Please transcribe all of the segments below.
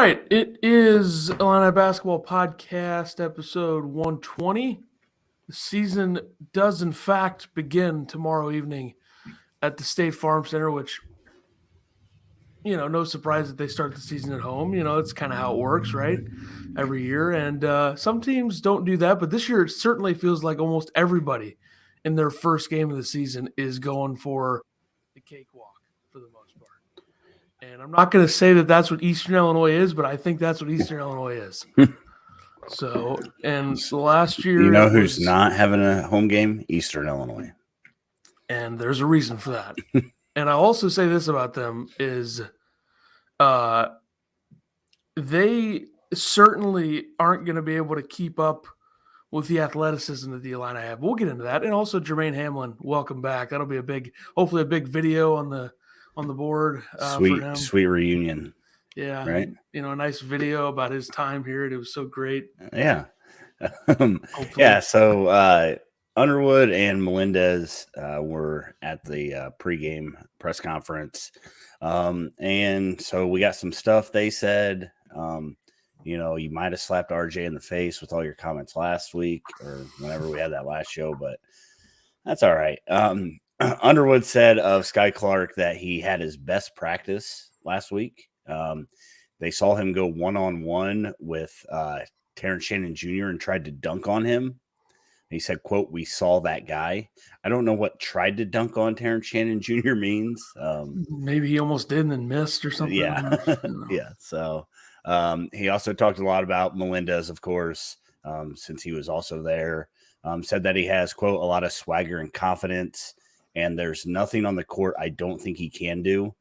right, it is Illini Basketball Podcast, episode 120. The season does, in fact, begin tomorrow evening at the State Farm Center, which, no surprise that they start the season at home. It's kind of how it works, right? Every year. And some teams don't do that, but this year it certainly feels like almost everybody in their first game of the season is going for the cakewalk for the most part. And I'm not going to say that that's what Eastern Illinois is, but I think that's what Eastern Illinois is. So, and last year, you know who's not having a home game? Eastern Illinois. And there's a reason for that. And I'll also say this about them is they certainly aren't going to be able to keep up with the athleticism that the Illini have. We'll get into that. And also Jermaine Hamlin, welcome back. That'll be hopefully a big video on the board. For him. Sweet reunion. Yeah. Right. A nice video about his time here. It was so great. Yeah. Yeah. So Underwood and Melendez were at the pregame press conference. And so we got some stuff they said. You might have slapped RJ in the face with all your comments last week or whenever we had that last show, but that's all right. Underwood said of Sky Clark that he had his best practice last week. They saw him go one-on-one with Terrence Shannon Jr. and tried to dunk on him. He said, quote, "We saw that guy." I don't know what tried to dunk on Terrence Shannon Jr. means. Maybe he almost did and then missed or something. Yeah. Yeah. So he also talked a lot about Melendez, of course, since he was also there. Said that he has, quote, "a lot of swagger and confidence, and there's nothing on the court I don't think he can do."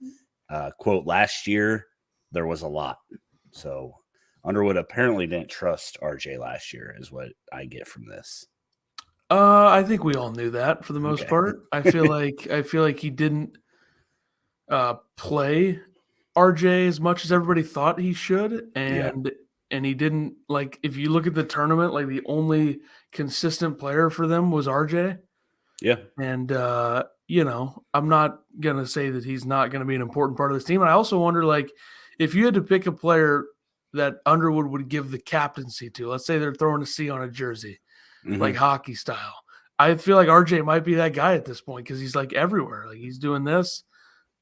Quote, "Last year, there was a lot." So Underwood apparently didn't trust RJ last year is what I get from this. I think we all knew that for the most part. I feel like he didn't play RJ as much as everybody thought he should, and he didn't. Like, if you look at the tournament, like the only consistent player for them was RJ. Yeah, and I'm not gonna say that he's not gonna be an important part of this team. And I also wonder, like, if you had to pick a player that Underwood would give the captaincy to, let's say they're throwing a C on a jersey. Like hockey style. I feel like RJ might be that guy at this point because he's like everywhere. Like he's doing this.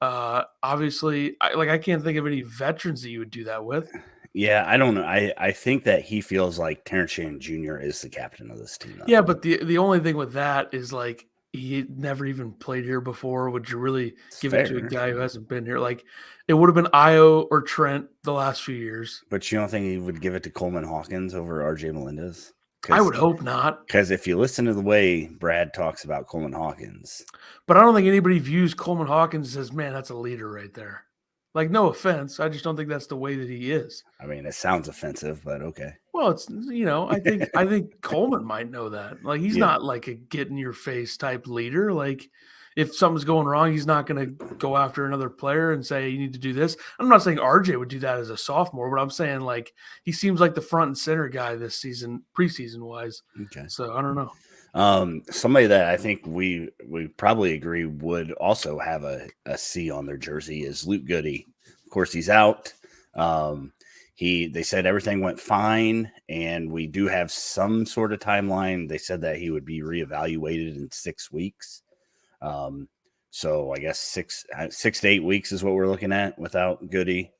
Obviously, I can't think of any veterans that you would do that with. Yeah, I don't know. I think that he feels like Terrence Shannon Jr. is the captain of this team. Yeah, but the only thing with that is like he never even played here before. Would you really give it to a guy who hasn't been here? Like it would have been Io or Trent the last few years. But you don't think he would give it to Coleman Hawkins over RJ Melendez? I would hope not. Because if you listen to the way Brad talks about Coleman Hawkins. But I don't think anybody views Coleman Hawkins as, man, that's a leader right there. Like, no offense. I just don't think that's the way that he is. I mean, it sounds offensive, but okay. Well, it's, I think Coleman might know that. Like, he's not like a get-in-your-face type leader. Like, if something's going wrong, he's not going to go after another player and say, you need to do this. I'm not saying RJ would do that as a sophomore, but I'm saying, like, he seems like the front and center guy this season, preseason-wise. Okay. So, I don't know. Somebody that I think we probably agree would also have a C on their jersey is Luke Goody. Of course, he's out. They said everything went fine, and we do have some sort of timeline. They said that he would be reevaluated in 6 weeks. So I guess 6 to 8 weeks is what we're looking at without Goody.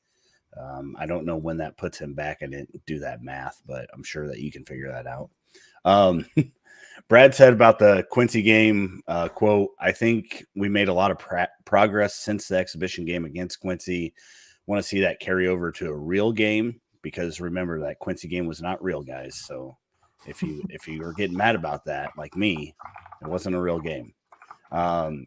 I don't know when that puts him back. I didn't do that math, but I'm sure that you can figure that out. Brad said about the Quincy game, quote, "I think we made a lot of progress since the exhibition game against Quincy. Want to see that carry over to a real game because remember that Quincy game was not real, guys. So if you were getting mad about that, like me, it wasn't a real game."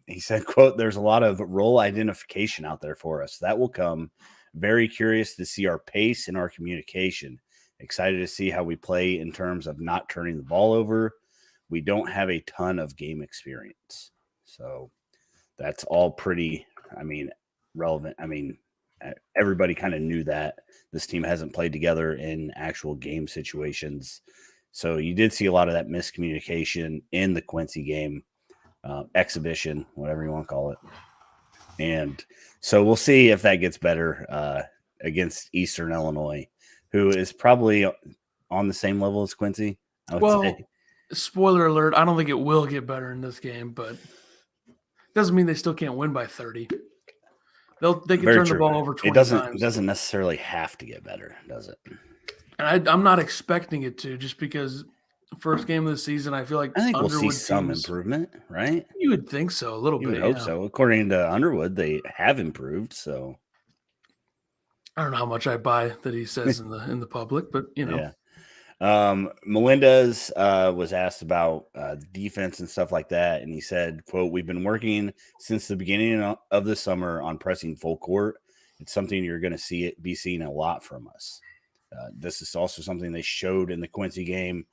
He said, quote, "There's a lot of role identification out there for us. That will come. Very curious to see our pace and our communication. Excited to see how we play in terms of not turning the ball over. We don't have a ton of game experience." So that's all pretty, relevant. Everybody kind of knew that this team hasn't played together in actual game situations. So you did see a lot of that miscommunication in the Quincy game. Exhibition, whatever you want to call it. And so we'll see if that gets better against Eastern Illinois, who is probably on the same level as Quincy, I would say. Spoiler alert, I don't think it will get better in this game, but doesn't mean they still can't win by 30. They can Very turn true. the ball over 20 It times. doesn't necessarily have to get better, does it? And I'm not expecting it to, just because first game of the season, I feel like I think we'll see Underwood some teams, improvement, right? you would think so, a little You bit. would hope Yeah. so. According to Underwood, they have improved. So I don't know how much I buy that he says in the public, but you know. yeah. Melendez was asked about defense and stuff like that, and he said, "quote We've been working since the beginning of the summer on pressing full court. It's something you're going to be seeing a lot from us. This is also something they showed in the Quincy game.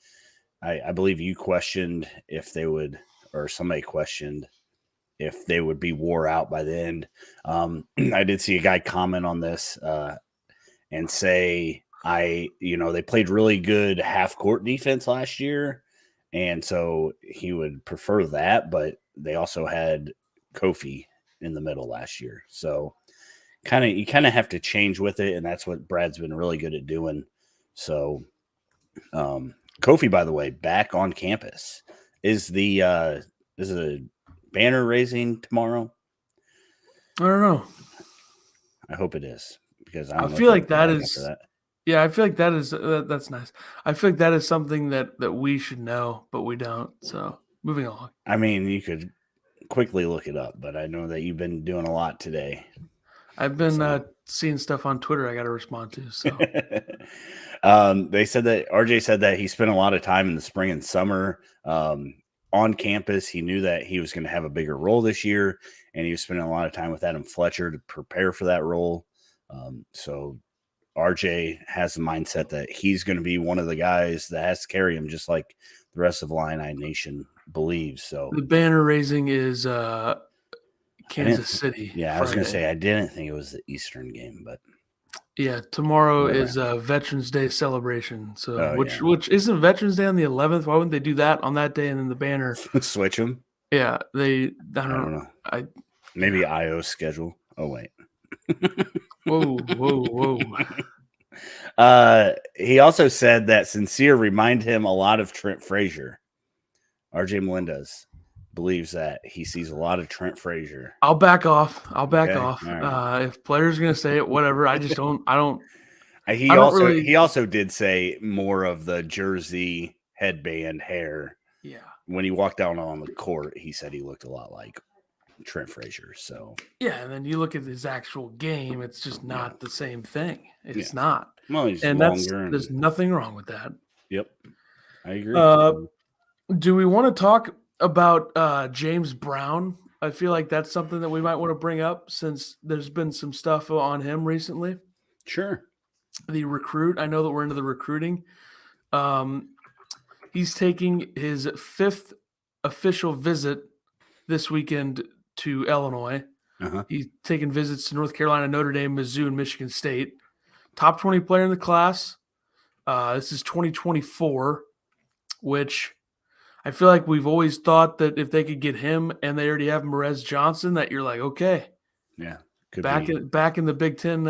I believe you questioned if they would, or somebody questioned if they would be wore out by the end. I did see a guy comment on this and say." They played really good half court defense last year. And so he would prefer that, but they also had Kofi in the middle last year. So you kind of have to change with it. And that's what Brad's been really good at doing. So Kofi, by the way, back on campus. Is the banner raising tomorrow? I don't know. I hope it is, because I feel like that is. Yeah, I feel like that is that's nice. I feel like that is something that we should know, but we don't. So moving on. I mean, you could quickly look it up, but I know that you've been doing a lot today. I've been seeing stuff on Twitter I got to respond to. So they said that RJ said that he spent a lot of time in the spring and summer on campus. He knew that he was going to have a bigger role this year, and he was spending a lot of time with Adam Fletcher to prepare for that role. So RJ has the mindset that he's going to be one of the guys that has to carry him, just like the rest of Illini Nation believes. So the banner raising is Kansas City. Yeah, Friday. I was going to say, I didn't think it was the Eastern game, but yeah, tomorrow is Veterans Day celebration. So which isn't Veterans Day on the 11th? Why wouldn't they do that on that day and then the banner switch them? Yeah, I don't know. Maybe IO's schedule. Oh wait. Whoa. He also said that Sincere reminded him a lot of Trent Frazier. RJ Melendez believes that he sees a lot of Trent Frazier. I'll back off. Right. If players are going to say it, whatever. I just don't. He also did say more of the jersey headband hair. Yeah. When he walked down on the court, he said he looked a lot like Trent Frazier. So yeah, and then you look at his actual game; it's just not the same thing. It's not. Well, he's longer. There's nothing wrong with that. Yep, I agree. Do we want to talk about James Brown? I feel like that's something that we might want to bring up since there's been some stuff on him recently. Sure. The recruit. I know that we're into the recruiting. He's taking his 5th official visit this weekend to Illinois. He's taken visits to North Carolina, Notre Dame, Mizzou, and Michigan State. Top 20 player in the class. This is 2024, which I feel like we've always thought that if they could get him and they already have Merez Johnson, that you're like, okay. Yeah. Back in the Big Ten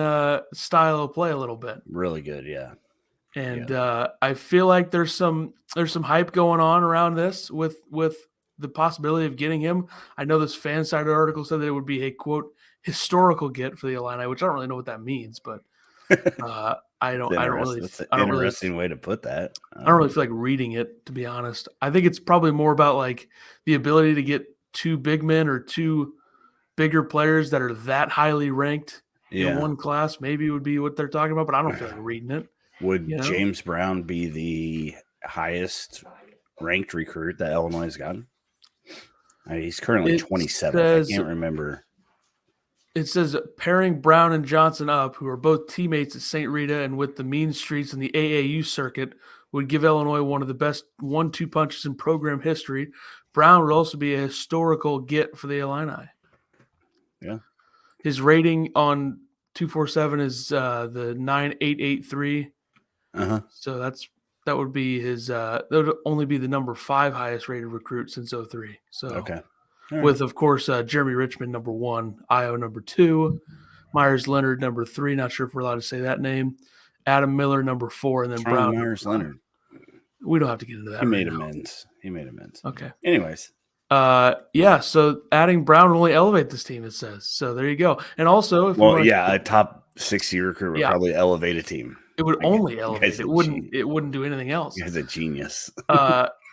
style of play a little bit. Really good, yeah. And I feel like there's some hype going on around this with the possibility of getting him. I know this fan side article said that it would be a quote historical get for the Illini, which I don't really know what that means, but I don't really. That's an interesting way to put that. I don't really feel like reading it, to be honest. I think it's probably more about like the ability to get 2 big men or 2 bigger players that are that highly ranked in one class. Maybe would be what they're talking about, but I don't feel like reading it. Would James Brown be the highest ranked recruit that Illinois has gotten? He's currently 27th. I can't remember. It says pairing Brown and Johnson up, who are both teammates at St. Rita and with the mean streets in the AAU circuit, would give Illinois one of the best 1-2 punches in program history. Brown would also be a historical get for the Illini. Yeah. His rating on 247 is the 9883. So that would be his that would only be the number 5 highest rated recruit since 03. So okay. With of course Jeremy Richmond number 1, Io number 2, Myers Leonard, number 3. Not sure if we're allowed to say that name. Adam Miller, number 4, and then What's wrong with Brown. Myers Leonard. We don't have to get into that. He made amends. Okay. Anyways. Yeah. So adding Brown will only elevate this team. It says so. There you go. And also, if a top 60 recruit would probably elevate a team. It would only elevate. It wouldn't. It wouldn't do anything else. He's a genius.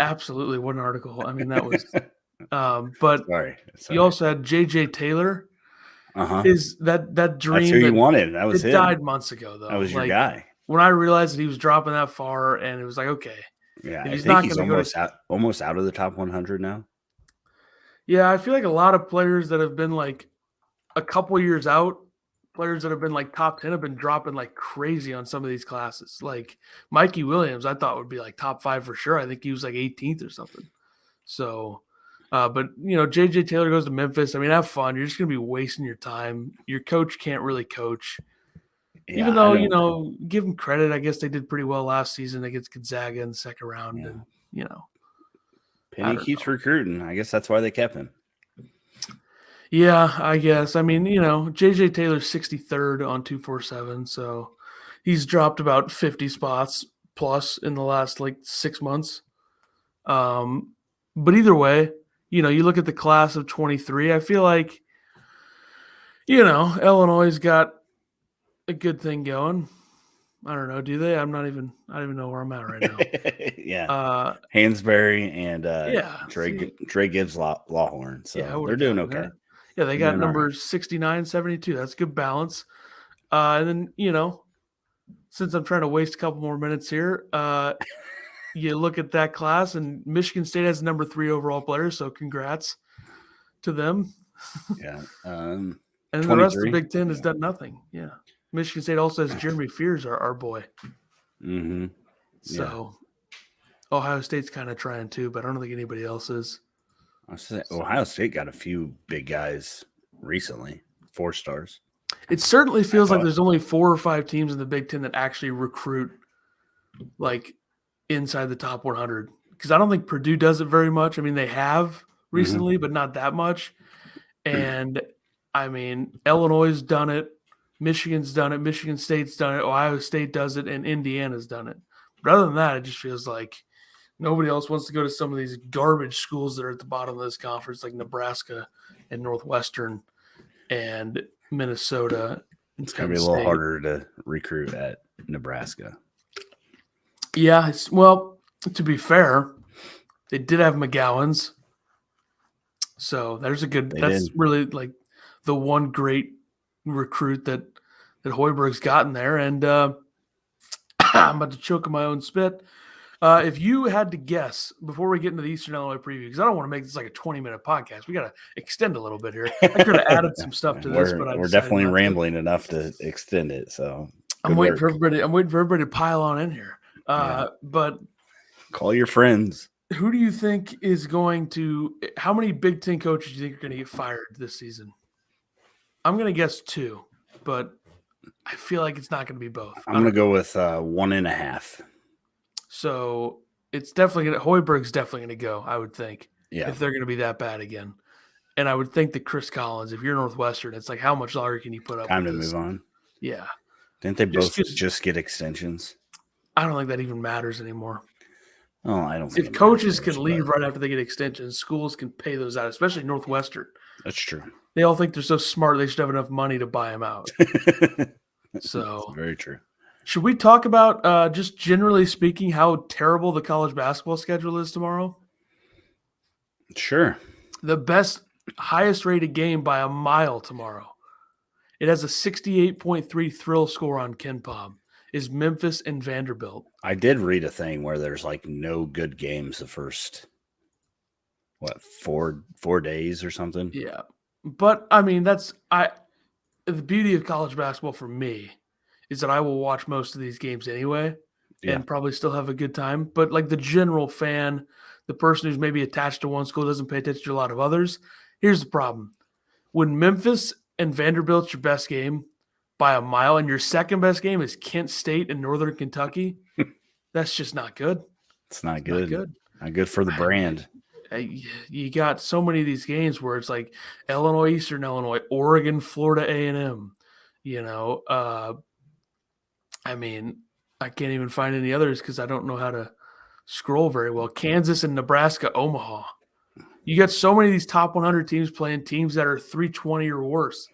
Absolutely. What an article. I mean, that was. But sorry. You also had J.J. Taylor. Is that dream? That's who you wanted. That was it him. Died months ago, though. That was your guy. When I realized that he was dropping that far, and it was like, okay, yeah, I think he's almost out of the top 100 now. Yeah, I feel like a lot of players that have been like a couple years out, players that have been like top 10 have been dropping like crazy on some of these classes. Like Mikey Williams, I thought would be like top 5 for sure. I think he was like 18th or something. So, but J.J. Taylor goes to Memphis. I mean, have fun. You're just going to be wasting your time. Your coach can't really coach. Yeah, even though, give them credit. I guess they did pretty well last season against Gonzaga in the second round. Yeah. And, Penny keeps recruiting. I guess that's why they kept him. Yeah, I guess. I mean, J.J. Taylor's 63rd on 247, so he's dropped about 50 spots plus in the last, 6 months. But either way, you look at the class of 23, I feel like, Illinois' got a good thing going. I don't know. Do they? I don't even know where I'm at right now. Yeah. Hansberry and Dre Gibbs Lawhorn. So they're doing okay. Yeah, they got number 69, 72. That's a good balance. And then, since I'm trying to waste a couple more minutes here, you look at that class, and Michigan State has number 3 overall player, so congrats to them. Yeah. And the rest of the Big Ten has done nothing. Yeah. Michigan State also has Jeremy Fears, our boy. Mm-hmm. So Ohio State's kind of trying too, but I don't think anybody else is. Ohio State got a few big guys recently, 4 stars. It certainly feels like there's only 4 or 5 teams in the Big Ten that actually recruit like inside the top 100. Because I don't think Purdue does it very much. I mean, they have recently, but not that much. And I mean, Illinois has done it. Michigan's done it. Michigan State's done it. Ohio State does it, and Indiana's done it. But other than that, it just feels like nobody else wants to go to some of these garbage schools that are at the bottom of this conference, like Nebraska and Northwestern and Minnesota. It's going to be a little harder to recruit at Nebraska. Yeah. Well, to be fair, they did have McGowan's. So there's that's really like the one great recruit that Hoiberg's gotten there. And I'm about to choke on my own spit. If you had to guess before we get into the Eastern Illinois preview, because I don't want to make this like a 20-minute podcast, we got to extend a little bit here. I could have added some stuff to this, but we're definitely rambling enough to extend it. So I'm waiting for everybody to pile on in here. But call your friends. Who do you think is going to? How many Big Ten coaches do you think are going to get fired this season? I'm going to guess 2, but I feel like it's not going to be both. I'm going to go with 1.5. So it's definitely going to – Hoiberg's definitely going to go, I would think, if they're going to be that bad again. And I would think that Chris Collins, if you're Northwestern, it's like how much longer can you put up Time with to this? move on. Yeah. Didn't they both just get extensions? I don't think that even matters anymore. Oh, I don't think if coaches can leave right after they get extensions, schools can pay those out, especially Northwestern. That's true. They all think they're so smart they should have enough money to buy them out. So that's very true. Should we talk about just generally speaking how terrible the college basketball schedule is tomorrow? Sure. The best, highest rated game by a mile tomorrow. It has a 68.3 thrill score on KenPom. Is Memphis and Vanderbilt. I did read a thing where there's like no good games the first, 4 days or something? Yeah. But I mean, the beauty of college basketball for me is that I will watch most of these games anyway and probably still have a good time. But like the general fan, the person who's maybe attached to one school doesn't pay attention to a lot of others. Here's the problem. When Memphis and Vanderbilt's your best game by a mile and your second best game is Kent State and Northern Kentucky, that's just not good. It's not good. Not good for the brand. You got so many of these games where it's like Illinois, Eastern Illinois, Oregon, Florida A&M, I mean, I can't even find any others because I don't know how to scroll very well. Kansas and Nebraska, Omaha. You got so many of these top 100 teams playing teams that are 320 or worse.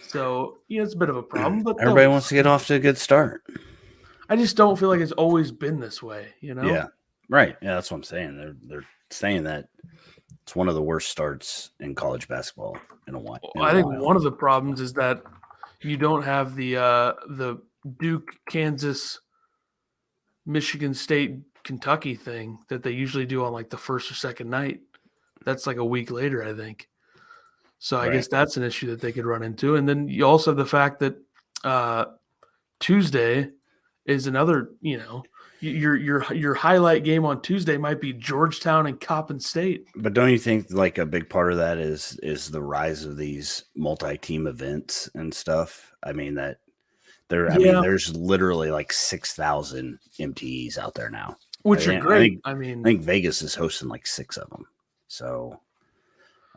So, it's a bit of a problem. But everybody wants to get off to a good start. I just don't feel like it's always been this way, Yeah, right. Yeah, that's what I'm saying. They're saying that it's one of the worst starts in college basketball in a while. I think one of the problems is that you don't have the Duke, Kansas, Michigan State, Kentucky thing that they usually do on like the first or second night. That's like a week later, I think. So I guess that's an issue that they could run into. And then you also have the fact that Tuesday is another, your highlight game on Tuesday might be Georgetown and Coppin State. But don't you think like a big part of that is the rise of these multi-team events and stuff? I mean that there's literally like 6,000 MTEs out there now, which are great. I think Vegas is hosting like 6 of them. So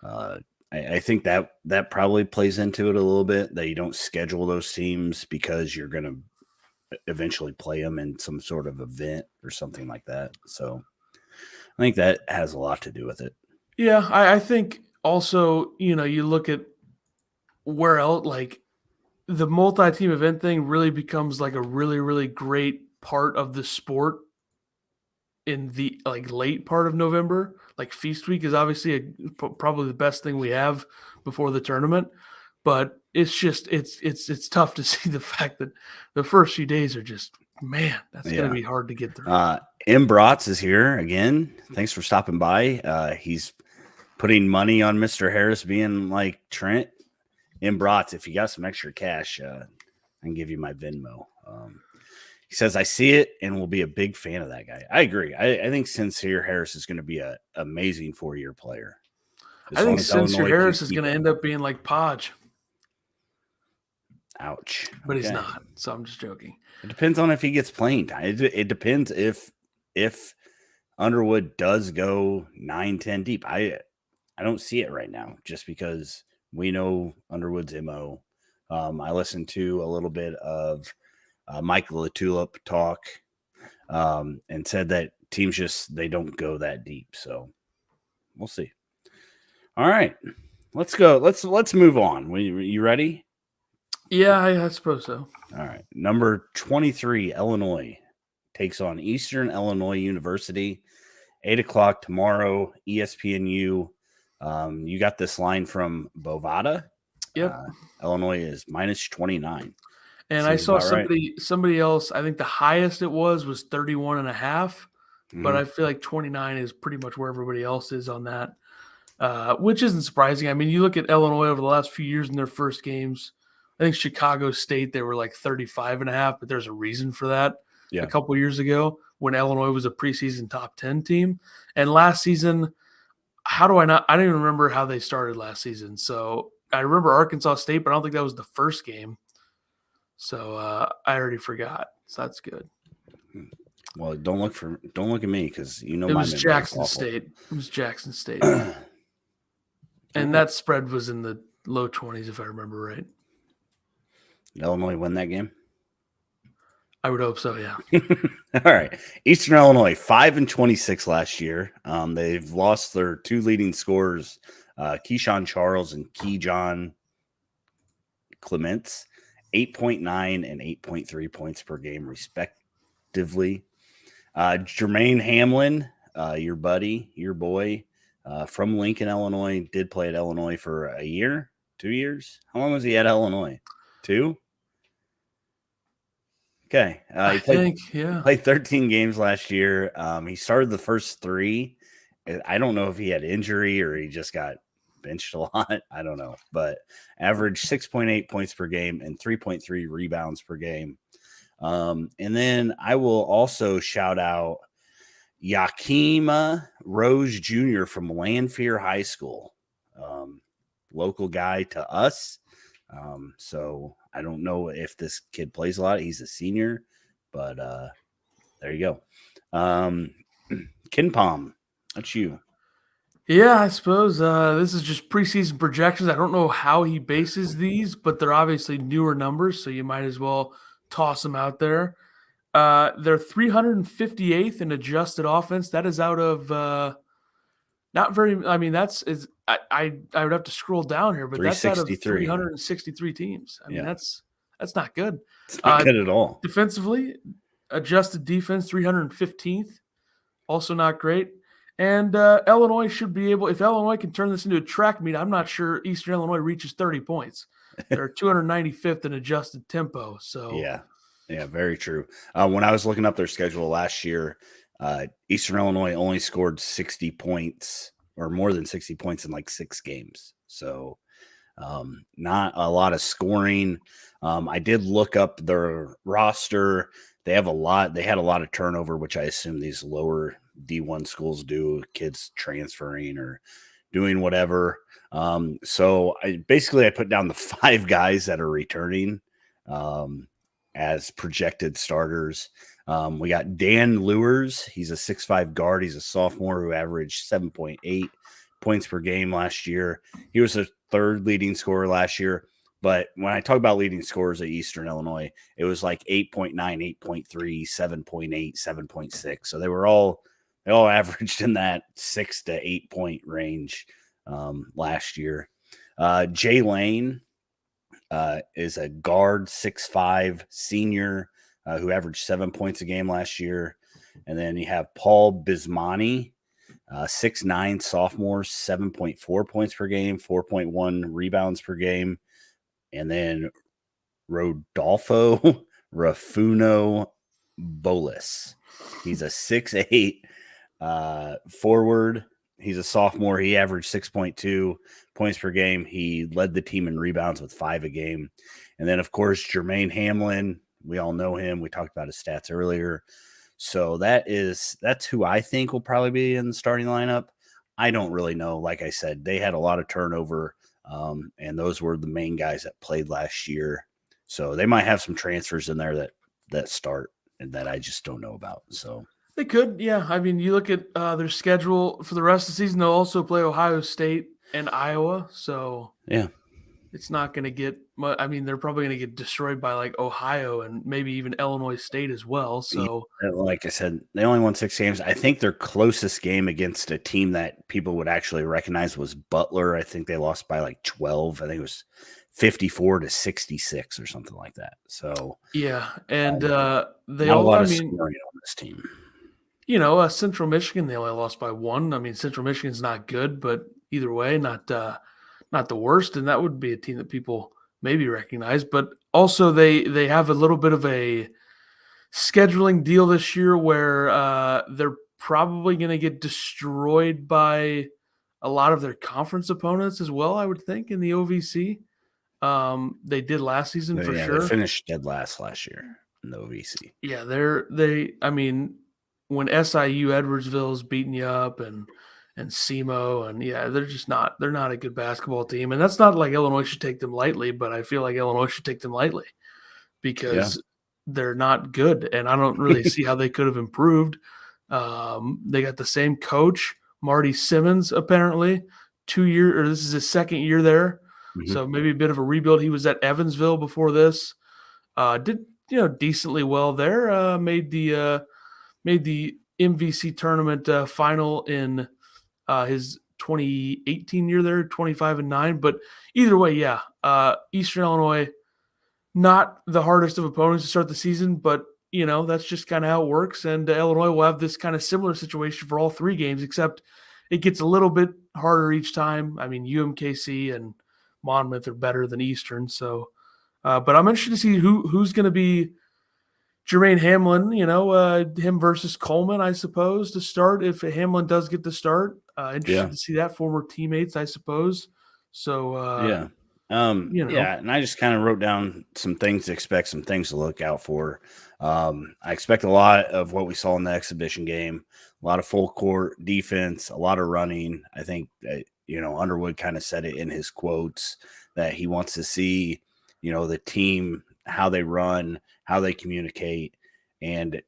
I think that probably plays into it a little bit, that you don't schedule those teams because you're going to eventually play them in some sort of event or something like that. So I think that has a lot to do with it. Yeah, I think also, you look at where else, like the multi-team event thing really becomes like a really, really great part of the sport in the like late part of November. Like Feast Week is obviously probably the best thing we have before the tournament, but it's just it's tough to see the fact that the first few days are just, man, that's going to be hard to get through. M. Bratz is here again. Thanks for stopping by. He's putting money on Mr. Harris being like Trent. M. Bratz, if you got some extra cash, I can give you my Venmo. He says, I see it and will be a big fan of that guy. I agree. I think Sincere Harris is going to be an amazing 4-year player. I think Sincere Harris is going to end up being like Podge. Ouch. But he's not, so I'm just joking. It depends on if he gets playing time. It depends if Underwood does go 9-10 deep. I don't see it right now just because we know Underwood's MO. I listened to a little bit of Michael LaTulip talk and said that teams they don't go that deep. So we'll see. All right, let's go. Let's move on. You ready? Yeah, I suppose so. All right. Number 23, Illinois takes on Eastern Illinois University, 8:00 tomorrow, ESPNU. You got this line from Bovada. Yep. Illinois is -29. And I saw somebody else, I think the highest it was 31.5, but I feel like 29 is pretty much where everybody else is on that, which isn't surprising. I mean, you look at Illinois over the last few years in their first games. I think Chicago State, they were like 35.5, but there's a reason for that. Yeah. A couple years ago when Illinois was a preseason top 10 team. And last season, I don't even remember how they started last season. So I remember Arkansas State, but I don't think that was the first game. So I already forgot. So that's good. Well, don't look at me because it was Jackson State. It was Jackson State. And that spread was in the low 20s, if I remember right. Did Illinois win that game? I would hope so, yeah. All right. Eastern Illinois, 5-26 last year. They've lost their 2 leading scorers, Keyshawn Charles and Keyjon Clements, 8.9 and 8.3 points per game, respectively. Jermaine Hamlin, your boy, from Lincoln, Illinois, did play at Illinois for a year, 2 years. How long was he at Illinois? 2? Okay. He played 13 games last year. He started the first 3. I don't know if he had injury or he just got benched a lot. I don't know. But averaged 6.8 points per game and 3.3 rebounds per game. And then I will also shout out Yakima Rose Jr. from Lanphier High School. Local guy to us. So I don't know if this kid plays a lot. He's a senior, but there you go. Ken Palm, that's you. Yeah, I suppose this is just preseason projections. I don't know how he bases these, but they're obviously newer numbers, so you might as well toss them out there. They're 358th in adjusted offense. That is out of not very. I mean, I would have to scroll down here, but that's out of 363. 363 teams. I mean, Yeah, that's not good. it's not Uh, good at all. Defensively, adjusted defense 315th, also not great. And Illinois should be able, if Illinois can turn this into a track meet, I'm not sure Eastern Illinois reaches 30 points. They're 295th in adjusted tempo. So, Yeah, very true. When I was looking up their schedule last year, Eastern Illinois only scored 60 points or more than 60 points in like 6 games. So not a lot of scoring. I did look up their roster. They had a lot of turnover, which I assume these lower D1 schools do, kids transferring or doing whatever. So I put down the 5 guys that are returning as projected starters. We got Dan Lewers. He's a 6'5" guard. He's a sophomore who averaged 7.8 points per game last year. He was the 3rd leading scorer last year. But when I talk about leading scorers at Eastern Illinois, it was like 8.9, 8.3, 7.8, 7.6. So they all averaged in that 6 to 8 point range last year. Jay Lane is a guard, 6'5" senior who averaged 7 points a game last year. And then you have Paul Bismani, 6'9" sophomore, 7.4 points per game, 4.1 rebounds per game. And then Rodolfo Rafuno Bolis. He's a 6'8" forward. He's a sophomore. He averaged 6.2 points per game. He led the team in rebounds with 5 a game. And then, of course, Jermaine Hamlin. We all know him. We talked about his stats earlier. So that's who I think will probably be in the starting lineup. I don't really know. Like I said, they had a lot of turnover, and those were the main guys that played last year. So they might have some transfers in there that start and that I just don't know about. So they could, yeah. I mean, you look at their schedule for the rest of the season, they'll also play Ohio State and Iowa. So, yeah, it's not going to get much. I mean, they're probably going to get destroyed by like Ohio and maybe even Illinois State as well. So, like I said, they only won 6 games. I think their closest game against a team that people would actually recognize was Butler. I think they lost by like 12. I think it was 54 to 66 or something like that. So yeah. And they not a all, lot I of mean, scoring on this team. Central Michigan, they only lost by 1. I mean, Central Michigan's not good, but either way, not the worst. And that would be a team that people maybe recognize. But also, they have a little bit of a scheduling deal this year where they're probably going to get destroyed by a lot of their conference opponents as well, I would think, in the OVC. They did last season for They sure. finished dead last year in the OVC. Yeah, I mean, when SIU Edwardsville's beating you up and SEMO and yeah, they're not a good basketball team. And that's not like Illinois should take them lightly, but I feel like Illinois should take them lightly because they're not good. And I don't really see how they could have improved. They got the same coach, Marty Simmons, apparently, this is his 2nd year there. Mm-hmm. So maybe a bit of a rebuild. He was at Evansville before this. Did decently well there. Made the MVC tournament final in his 2018 year there, 25-9. But either way, yeah, Eastern Illinois, not the hardest of opponents to start the season, but that's just kind of how it works. And Illinois will have this kind of similar situation for all 3 games, except it gets a little bit harder each time. I mean, UMKC and Monmouth are better than Eastern, so. But I'm interested to see who's going to be Jermaine Hamlin, him versus Coleman, I suppose, to start if Hamlin does get to start. Interested to see that, former teammates, I suppose. So, yeah. And I just kind of wrote down some things to expect, some things to look out for. I expect a lot of what we saw in the exhibition game, a lot of full court defense, a lot of running. I think that, Underwood kind of said it in his quotes that he wants to see, the team, how they run, how they communicate, and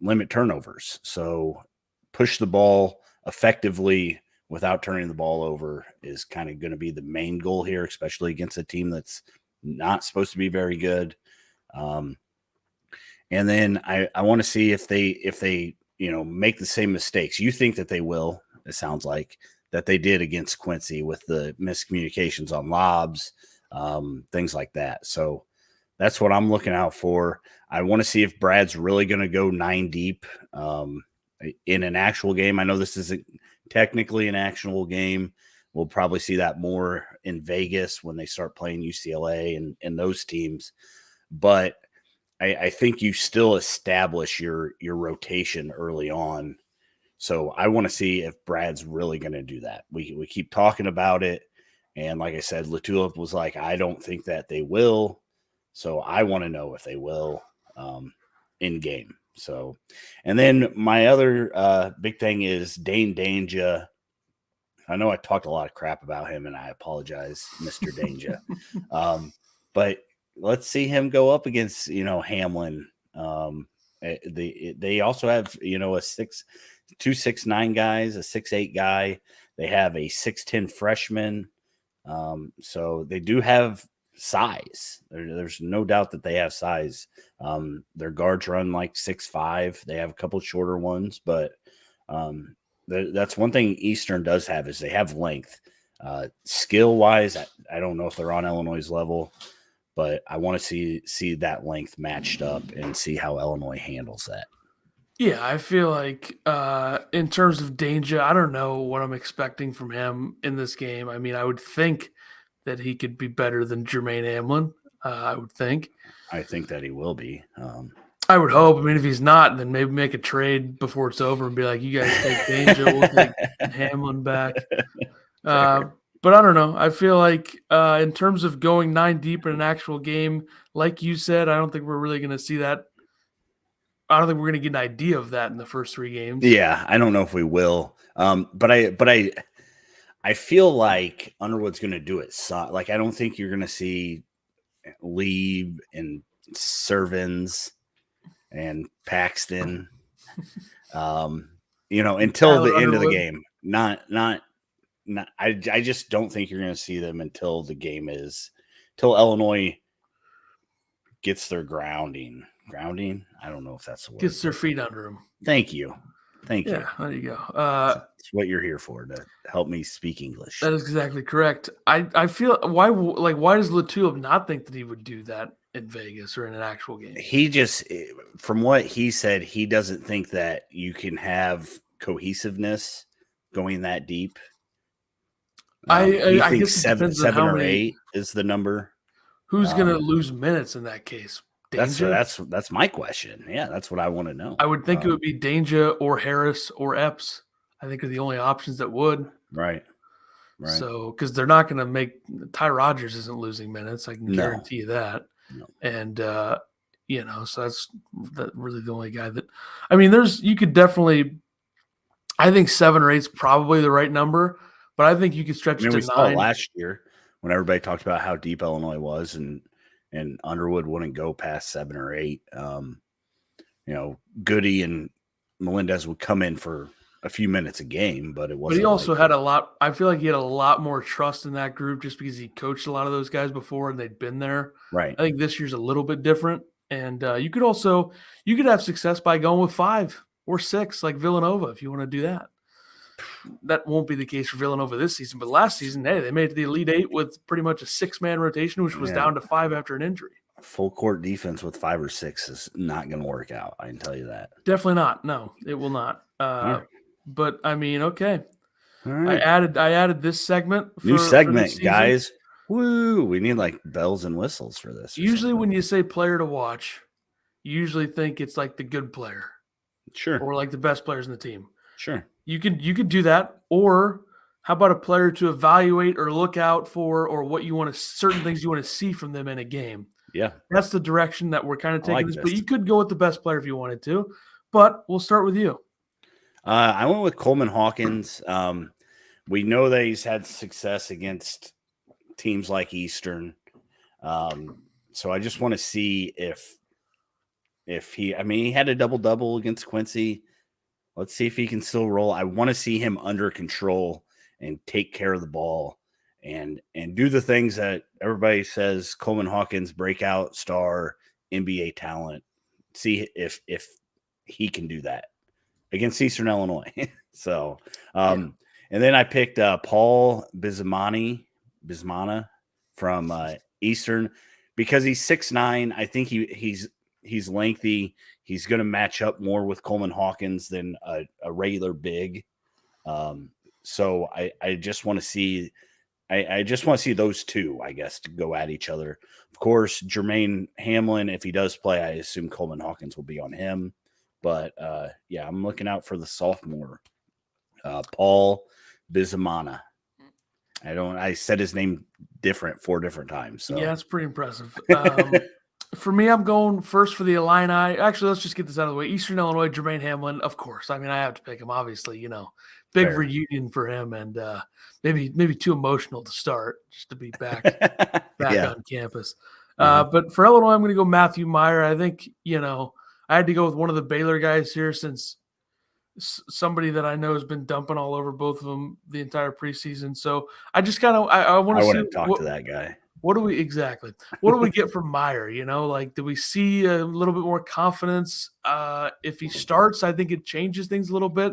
limit turnovers. So push the ball effectively without turning the ball over is kind of going to be the main goal here, especially against a team that's not supposed to be very good. And then I want to see if they make the same mistakes. You think that they will? It sounds like that they did against Quincy with the miscommunications on lobs, things like that. So that's what I'm looking out for. I want to see if Brad's really going to go 9 deep in an actual game. I know this isn't technically an actual game. We'll probably see that more in Vegas when they start playing UCLA and those teams. But I think you still establish your rotation early on. So I want to see if Brad's really going to do that. We keep talking about it. And like I said, Latulip was like, I don't think that they will. So I want to know if they will in game. So, and then my other big thing is Dane Danger. I know I talked a lot of crap about him, and I apologize, Mr. Danger. But let's see him go up against, Hamlin. They also have, a 2'6'9" guys, a 6'8" guy. They have a 6'10" freshman. So they do have size. There's no doubt that they have size. Their guards run like 6'5". They have a couple shorter ones, but that's one thing Eastern does have is they have length. Skill wise, I don't know if they're on Illinois' level, but I want to see that length matched up and see how Illinois handles that. Yeah, I feel like in terms of danger, I don't know what I'm expecting from him in this game. I mean, I would think that he could be better than Jermaine Hamlin. I would think. I think that he will be. I would hope. I mean, if he's not, then maybe make a trade before it's over and be like, you guys take danger, we'll take Hamlin back. But I don't know. I feel like in terms of going 9 deep in an actual game, like you said, I don't think we're really going to see that. I don't think we're going to get an idea of that in the first 3 games. Yeah, I don't know if we will. But I feel like Underwood's going to do it. So, like, I don't think you're going to see Lee and Servins and Paxton, until the end of the game. Not. I just don't think you're going to see them until the game till Illinois gets their grounding. Grounding? I don't know if that's the word. Gets their feet under them. Thank you. Yeah, there you go. That's what you're here for, to help me speak English. That is exactly correct. I feel why does Latulip not think that he would do that in Vegas or in an actual game? He just, from what he said, he doesn't think that you can have cohesiveness going that deep. I think guess seven or 8 is the number. Who's going to lose minutes in that case? Danger? That's my question. Yeah, that's what I want to know. I would think it would be Danger or Harris or Epps. I think are the only options that would. Right. So, because they're not going to make Ty Rogers isn't losing minutes. I can guarantee you that. No. And so that's really the only guy that. I mean, you could definitely. I think 7 or 8 is probably the right number, but I think you could stretch it to 9. Saw it last year when everybody talked about how deep Illinois was, and Underwood wouldn't go past 7 or 8. Goody and Melendez would come in for a few minutes a game, but it wasn't. But he also had a lot. I feel like he had a lot more trust in that group just because he coached a lot of those guys before and they'd been there. Right. I think this year's a little bit different, and you could have success by going with 5 or 6 like Villanova if you want to do that. That won't be the case for Villanova this season, but last season, they made it to the Elite 8 with pretty much a 6-man rotation, which was down to 5 after an injury. Full court defense with 5 or 6 is not going to work out. I can tell you that. Definitely not. No, it will not. But I mean, okay. All right. I added this segment. New segment, guys. Woo! We need like bells and whistles for this. Usually, when you say player to watch, you usually think it's like the good player, sure, or like the best players in the team. Sure. You could do that, or how about a player to evaluate or look out for, or what you want to certain things you want to see from them in a game. Yeah, that's the direction that we're kind of taking this. But you could go with the best player if you wanted to. But we'll start with you. I went with Coleman Hawkins. We know that he's had success against teams like Eastern. So I just want to see if he had a double-double against Quincy. Let's see if he can still roll. I want to see him under control and take care of the ball and do the things that everybody says Coleman Hawkins, breakout star, NBA talent. See if he can do that against Eastern Illinois. So, and then I picked Paul Bismana from Eastern because he's 6'9". I think he's lengthy. He's going to match up more with Coleman Hawkins than a regular big. So I just want to see. I just want to see those two, I guess, to go at each other. Of course, Jermaine Hamlin, if he does play, I assume Coleman Hawkins will be on him. But, yeah, I'm looking out for the sophomore, Paul Bismana. I said his name different 4 different times. So. Yeah, it's pretty impressive. For me, I'm going first for the Illini. Actually, let's just get this out of the way. Eastern Illinois, Jermaine Hamlin, of course. I mean, I have to pick him, obviously, big Fair. reunion for him, and maybe too emotional to start just to be back on campus. But for Illinois, I'm going to go Matthew Meyer. I think, I had to go with one of the Baylor guys here since somebody that I know has been dumping all over both of them the entire preseason. So I just kind of I want to see talk to that guy. What do we get from Meyer? Do we see a little bit more confidence? If he starts, I think it changes things a little bit.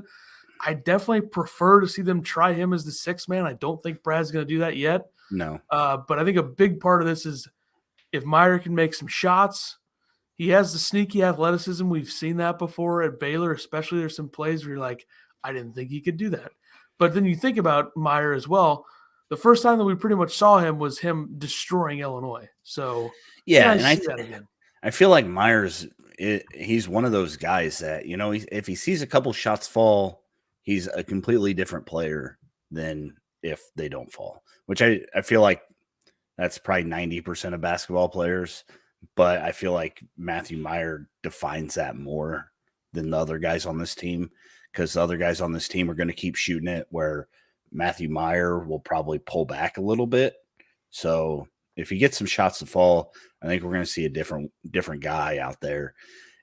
I definitely prefer to see them try him as the 6th man. I don't think Brad's going to do that yet. No. But I think a big part of this is if Meyer can make some shots, he has the sneaky athleticism. We've seen that before at Baylor, especially there's some plays where you're like, I didn't think he could do that. But then you think about Meyer as well. The first time that we pretty much saw him was him destroying Illinois. So yeah, and I feel like Myers, he's one of those guys that, if he sees a couple shots fall, he's a completely different player than if they don't fall, which I feel like that's probably 90% of basketball players. But I feel like Matthew Meyer defines that more than the other guys on this team because the other guys on this team are going to keep shooting it where Matthew Meyer will probably pull back a little bit. So if he gets some shots to fall, I think we're going to see a different guy out there.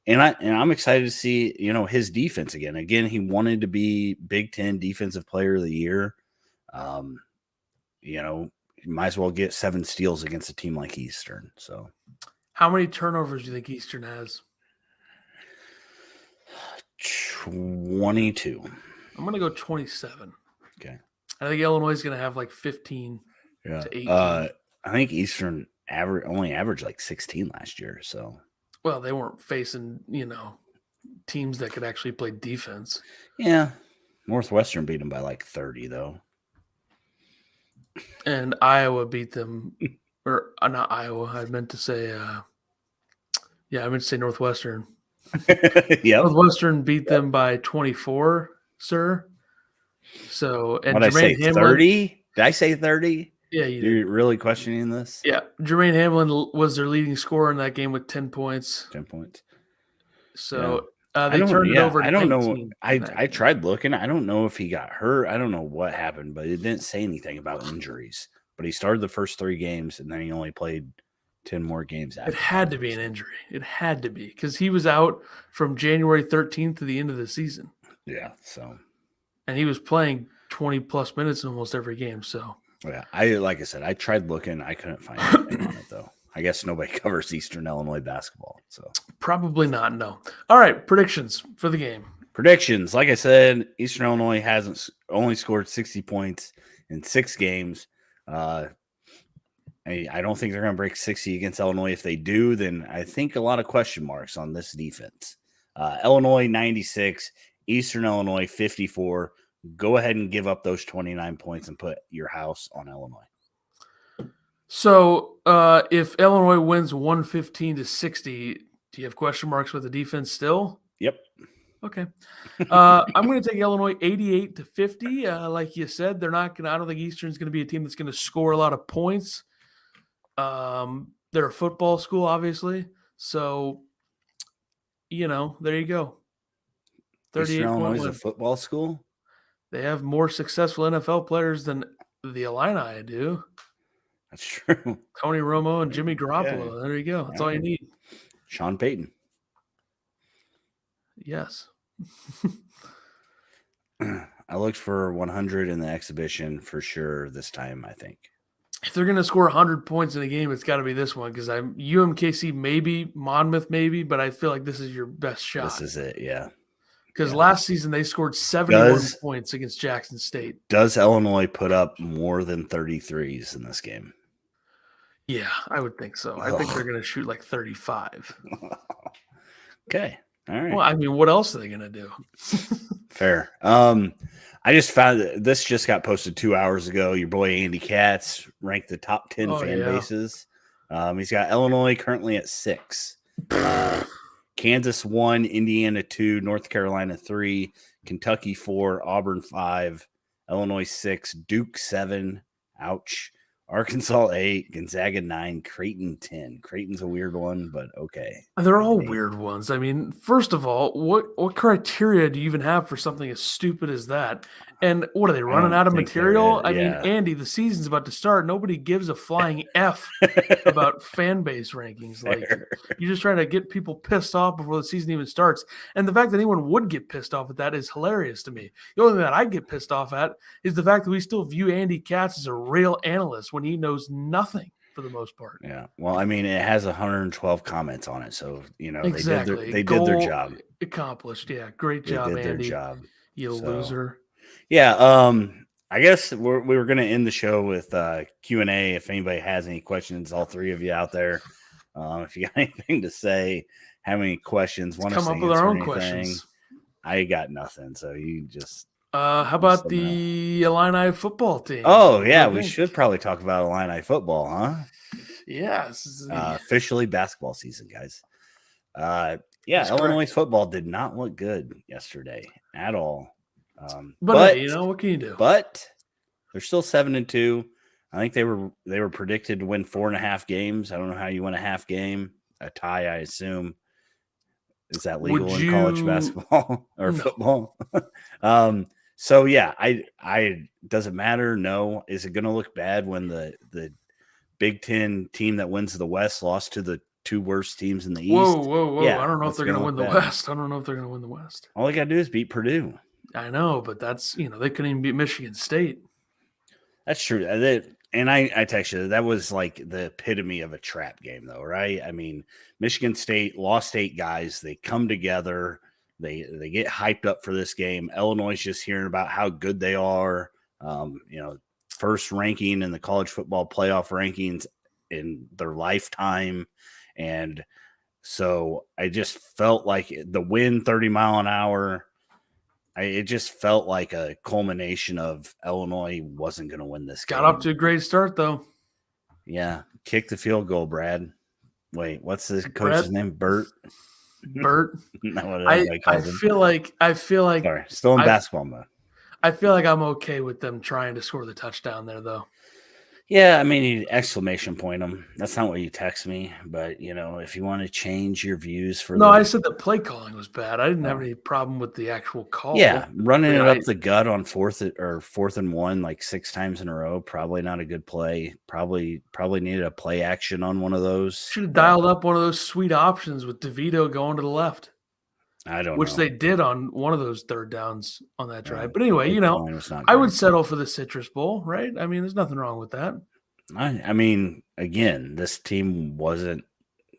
And I'm excited to see, his defense again. Again, he wanted to be Big Ten Defensive Player of the Year. You might as well get 7 steals against a team like Eastern. So, how many turnovers do you think Eastern has? 22. I'm going to go 27. Okay. I think Illinois is going to have like 15 to 18. I think Eastern only averaged like 16 last year. So, well, they weren't facing, teams that could actually play defense. Yeah. Northwestern beat them by like 30, though. And Iowa beat them, or not Iowa. I meant to say, Northwestern. Yeah. Northwestern beat them by 24, sir. So, and what did I say, 30? Did I say 30? Yeah, you're really questioning this? Yeah, Jermaine Hamlin was their leading scorer in that game with 10 points. 10 points. So they turned it over. I don't know. I tried looking. I don't know if he got hurt. I don't know what happened, but it didn't say anything about injuries. But he started the first 3 games, and then he only played 10 more games after. It had to be an injury. It had to be because he was out from January 13th to the end of the season. Yeah. So. And he was playing 20-plus minutes in almost every game. So. Yeah, like I said, I tried looking. I couldn't find anything on it, though. I guess nobody covers Eastern Illinois basketball. So probably not, no. All right, predictions for the game. Predictions. Like I said, Eastern Illinois hasn't only scored 60 points in 6 games. I don't think they're going to break 60 against Illinois. If they do, then I think a lot of question marks on this defense. Illinois 96, Eastern Illinois 54. Go ahead and give up those 29 points and put your house on Illinois. So if Illinois wins 115-60, do you have question marks with the defense still? Yep. Okay. I'm going to take Illinois 88-50. Like you said, they're not going to – I don't think Eastern's going to be a team that's going to score a lot of points. They're a football school, obviously. So, there you go. Eastern Illinois is a football school? They have more successful NFL players than the Illini do. That's true. Tony Romo and Jimmy Garoppolo. Yeah. There you go. That's all you need. Sean Payton. Yes. I looked for 100 in the exhibition for sure this time, I think. If they're going to score 100 points in a game, it's got to be this one because I'm UMKC maybe, Monmouth maybe, but I feel like this is your best shot. This is it, yeah. Because Yeah. last season they scored 71 points against Jackson State. Does Illinois put up more than 33s in this game? Yeah, I would think so. I think they're going to shoot like 35. Okay. All right. Well, I mean, what else are they going to do? Fair. I just found this just got posted 2 hours ago. Your boy Andy Katz ranked the top 10 fan bases. He's got Illinois currently at 6. Kansas 1, Indiana 2, North Carolina 3, Kentucky 4, Auburn 5, Illinois 6, Duke 7. Ouch. Arkansas 8, Gonzaga 9, Creighton 10. Creighton's a weird one, but okay. They're all weird ones. I mean, first of all, what criteria do you even have for something as stupid as that? And what are they running out of material? I mean, Andy, the season's about to start. Nobody gives a flying F about fan base rankings. Like, you're just trying to get people pissed off before the season even starts. And the fact that anyone would get pissed off at that is hilarious to me. The only thing that I get pissed off at is the fact that we still view Andy Katz as a real analyst when he knows nothing for the most part. Yeah. Well, I mean, it has 112 comments on it. So, exactly. they did their job. Accomplished. Yeah. Great job, Andy. They did their job. You loser. Yeah. I guess we were going to end the show with Q&A. If anybody has any questions, all three of you out there, if you got anything to say, have any questions, want to come up with our own questions. I got nothing. So you just. How about the Illini football team? Oh, yeah. We should probably talk about Illini football, huh? Yeah. Officially basketball season, guys. Illinois football did not look good yesterday at all. But hey, what can you do? But they're still 7-2. I think they were predicted to win 4.5 games. I don't know how you win a half game. A tie, I assume. Is that legal in college basketball or football? So yeah, I does it matter? No. Is it going to look bad when the Big Ten team that wins the West lost to the two worst teams in the East? Whoa! Yeah, I don't know if they're going to win the West. I don't know if they're going to win the West. All they got to do is beat Purdue. I know, but that's they couldn't even beat Michigan State. That's true. And I text you, that was like the epitome of a trap game, though, right? I mean, Michigan State lost 8 guys. They come together. They get hyped up for this game. Illinois is just hearing about how good they are. First ranking in the college football playoff rankings in their lifetime. And so I just felt like the win 30 mile an hour. It just felt like a culmination of Illinois wasn't going to win this game. Got off to a great start, though. Yeah. Kick the field goal, Brad. Wait, what's the coach's name? Bert? I feel like sorry, still in basketball mode. I feel like I'm okay with them trying to score the touchdown there, though. Yeah, I mean, exclamation point them. That's not what you text me, but if you want to change your views for I said the play calling was bad. I didn't have any problem with the actual call. Yeah, running it up the gut on fourth and 1 like 6 times in a row, probably not a good play. Probably needed a play action on one of those. Should have dialed up one of those sweet options with DeVito going to the left. I don't know. Which they did on one of those third downs on that drive. But anyway, I would settle for the Citrus Bowl, right? I mean, there's nothing wrong with that. I mean, again, this team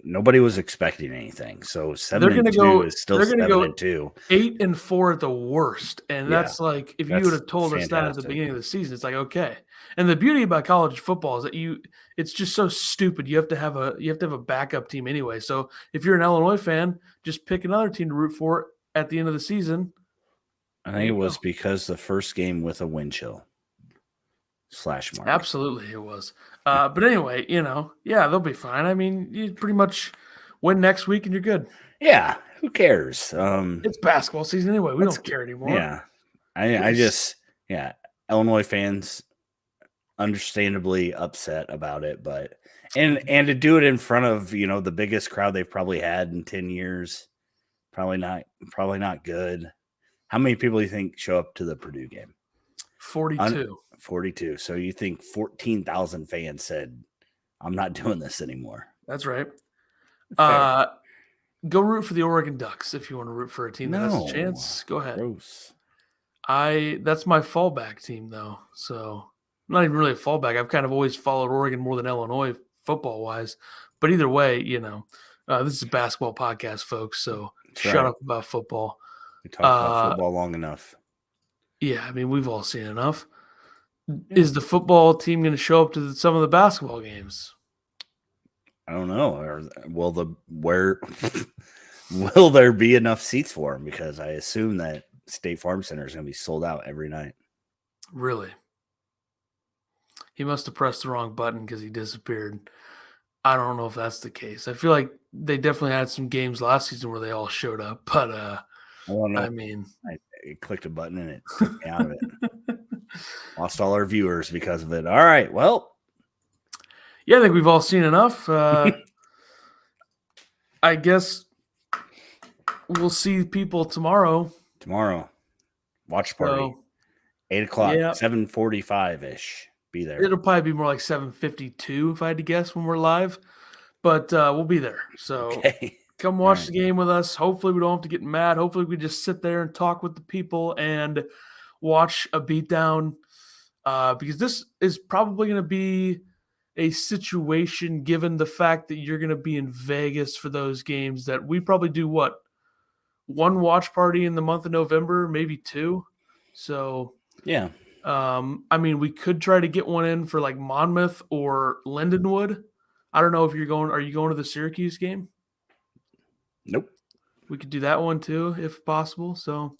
nobody was expecting anything. So 7-2 is still 7-2. 8-4 at the worst. And that's like, if you would have told us that at the beginning of the season, it's like, okay. And the beauty about college football is that it's just so stupid. You have to have a backup team anyway. So if you're an Illinois fan, just pick another team to root for at the end of the season. I think it was because the first game with a wind chill. /mark. Absolutely, it was. But anyway, they'll be fine. I mean, you pretty much win next week and you're good. Yeah, who cares? It's basketball season anyway. We don't care anymore. Yeah, I just Illinois fans understandably upset about it, but and to do it in front of the biggest crowd they've probably had in 10 years, probably not good. How many people do you think show up to the Purdue game? 42. 42. So you think 14,000 fans said, I'm not doing this anymore. That's right. Go root for the Oregon Ducks if you want to root for a team that has a chance. Go ahead. Gross. That's my fallback team though. So not even really a fallback. I've kind of always followed Oregon more than Illinois football wise. But either way, this is a basketball podcast, folks. So shut up about football. We talked about football long enough. Yeah, I mean, we've all seen enough. Is the football team going to show up to some of the basketball games? I don't know. Or will there be enough seats for them? Because I assume that State Farm Center is going to be sold out every night. Really? He must have pressed the wrong button because he disappeared. I don't know if that's the case. I feel like they definitely had some games last season where they all showed up, but I mean, I clicked a button and it took me out of it. Lost all our viewers because of it. All right, well, yeah, I think we've all seen enough. I guess we'll see people tomorrow. Watch party, 8 o'clock, 7:45 ish. Be there. It'll probably be more like 7:52 if I had to guess when we're live, but we'll be there. So come watch the game with us. Hopefully we don't have to get mad. Hopefully we just sit there and talk with the people and watch a beatdown because this is probably going to be a situation given the fact that you're going to be in Vegas for those games that we probably do one watch party in the month of November, maybe two. So yeah. I mean, we could try to get one in for like Monmouth or Lindenwood. I don't know if you're going. Are you going to the Syracuse game? Nope. We could do that one too, if possible. So,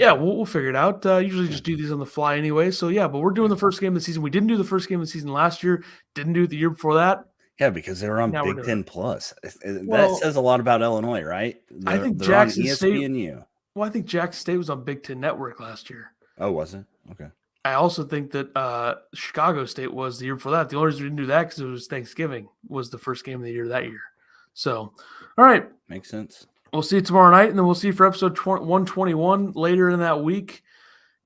yeah, we'll figure it out. Usually just do these on the fly anyway. So, yeah, but we're doing the first game of the season. We didn't do the first game of the season last year. Didn't do it the year before that. Yeah, because they were on Big Ten Plus. That says a lot about Illinois, right? I think Jackson State. Well, I think Jackson State was on Big Ten Network last year. Oh, was it? Okay. I also think that Chicago State was the year before that. The only reason we didn't do that because it was Thanksgiving was the first game of the year that year. So, all right. Makes sense. We'll see you tomorrow night, and then we'll see you for episode 121 later in that week.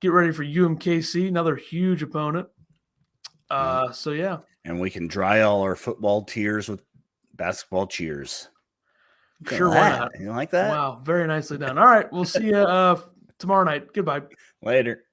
Get ready for UMKC, another huge opponent. So, yeah. And we can dry all our football tears with basketball cheers. Sure, why not? You like that? Wow, very nicely done. All right, we'll see you tomorrow night. Goodbye. Later.